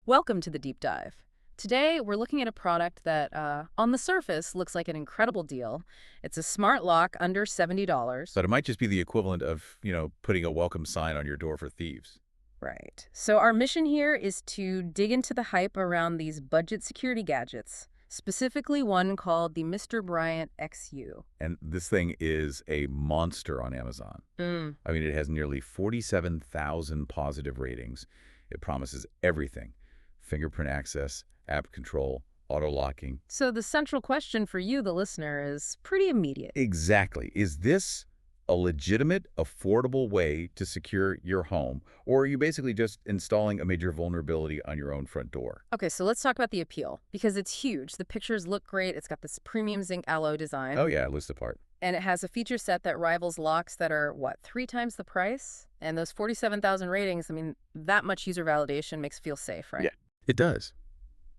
Welcome to the deep dive. Today, we're looking at a product that, on the surface, looks like an incredible deal. It's a smart lock under $70. But it might just be the equivalent of, putting a welcome sign on your door for thieves. Right. So our mission here is to dig into the hype around these budget security gadgets, specifically one called the Mr. Bryant XU. And this thing is a monster on Amazon. Mm. I mean, it has nearly 47,000 positive ratings. It promises everything: fingerprint access, app control, auto-locking. So the central question for you, the listener, is pretty immediate. Exactly. Is this a legitimate, affordable way to secure your home, or are you basically just installing a major vulnerability on your own front door? Okay, so let's talk about the appeal, because it's huge. The pictures look great. It's got this premium zinc alloy design. Oh yeah, list apart. And it has a feature set that rivals locks that are, what, 3 times the price? And those 47,000 ratings, I mean, that much user validation makes it feel safe, right? Yeah, it does.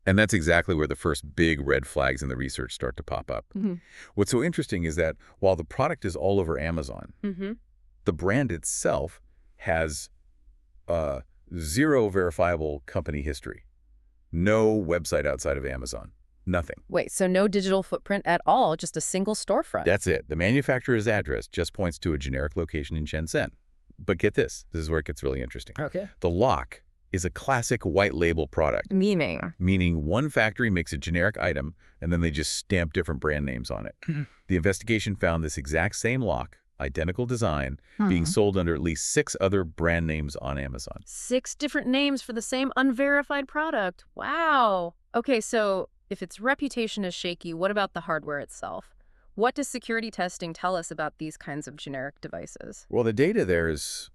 And that's exactly where the first big red flags in the research start to pop up. Mm-hmm. What's so interesting is that while the product is all over Amazon, Mm-hmm. the brand itself has zero verifiable company history. No website outside of Amazon. Nothing. Wait, so no digital footprint at all, just a single storefront? That's it. The manufacturer's address just points to a generic location in Shenzhen. But get this. This is where it gets really interesting. Okay. The lock is a classic white label product, Meaning? meaning one factory makes a generic item and then they just stamp different brand names on it. The investigation found this exact same lock, identical design, being sold under at least 6 other brand names on Amazon. 6 different names for the same unverified product. Wow. Okay, so if its reputation is shaky, what about the hardware itself? What does security testing tell us about these kinds of generic devices? Well, the data there is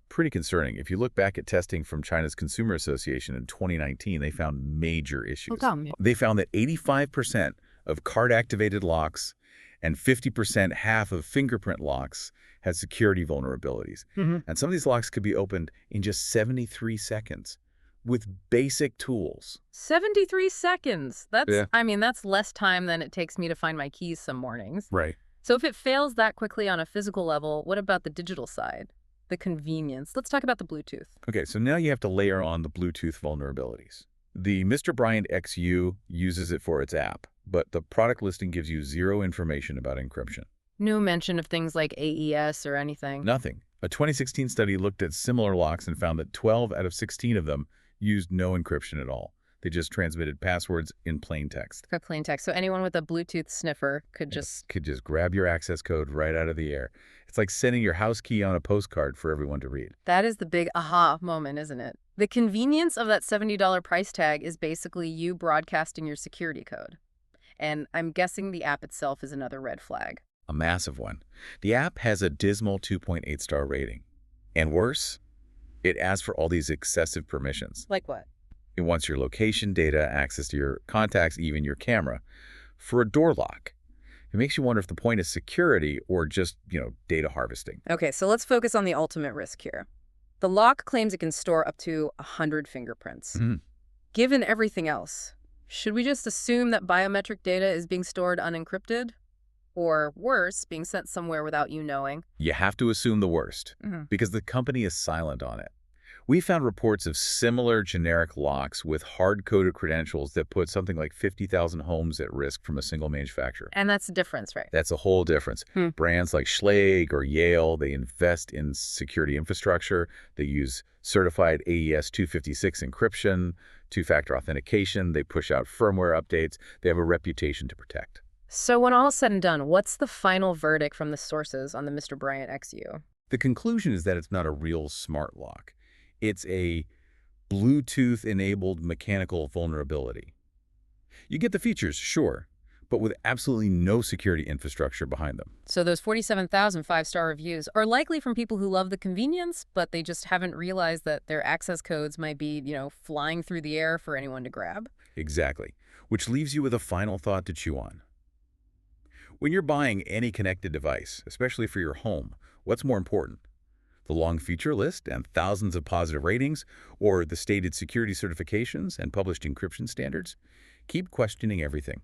pretty concerning. If you look back at testing from China's Consumer Association in 2019, they found major issues. They found that 85% of card-activated locks and 50%, half of fingerprint locks, had security vulnerabilities. And some of these locks could be opened in just 73 seconds with basic tools. 73 seconds. Yeah. I mean, that's less time than it takes me to find my keys some mornings. Right. So if it fails that quickly on a physical level, what about the digital side? The convenience. Let's talk about the Bluetooth. Okay, so now you have to layer on the Bluetooth vulnerabilities. The Mr. Bryant XU uses it for its app, but the product listing gives you zero information about encryption. No mention of things like AES or anything. Nothing. A 2016 study looked at similar locks and found that 12 out of 16 of them used no encryption at all. They just transmitted passwords in plain text. For plain text. So anyone with a Bluetooth sniffer could just... Could just grab your access code right out of the air. It's like sending your house key on a postcard for everyone to read. That is the big aha moment, isn't it? The convenience of that $70 price tag is basically you broadcasting your security code. And I'm guessing the app itself is another red flag. A massive one. The app has a dismal 2.8-star rating. And worse, it asks for all these excessive permissions. Like what? It wants your location data, access to your contacts, even your camera. For a door lock, it makes you wonder if the point is security or just, data harvesting. Okay, so let's focus on the ultimate risk here. The lock claims it can store up to 100 fingerprints. Given everything else, should we just assume that biometric data is being stored unencrypted? Or worse, being sent somewhere without you knowing? You have to assume the worst, because the company is silent on it. We found reports of similar generic locks with hard-coded credentials that put something like 50,000 homes at risk from a single manufacturer. And that's the difference, right? That's a whole difference. Brands like Schlage or Yale, they invest in security infrastructure. They use certified AES 256 encryption, two-factor authentication. They push out firmware updates. They have a reputation to protect. So when all's said and done, what's the final verdict from the sources on the Mr. Bryant XU? The conclusion is that it's not a real smart lock. It's a Bluetooth-enabled mechanical vulnerability. You get the features, sure, but with absolutely no security infrastructure behind them. So those 47,000 5-star reviews are likely from people who love the convenience, but they just haven't realized that their access codes might be, flying through the air for anyone to grab. Exactly, which leaves you with a final thought to chew on. When you're buying any connected device, especially for your home, what's more important? The long feature list and thousands of positive ratings, or the stated security certifications and published encryption standards? Keep questioning everything.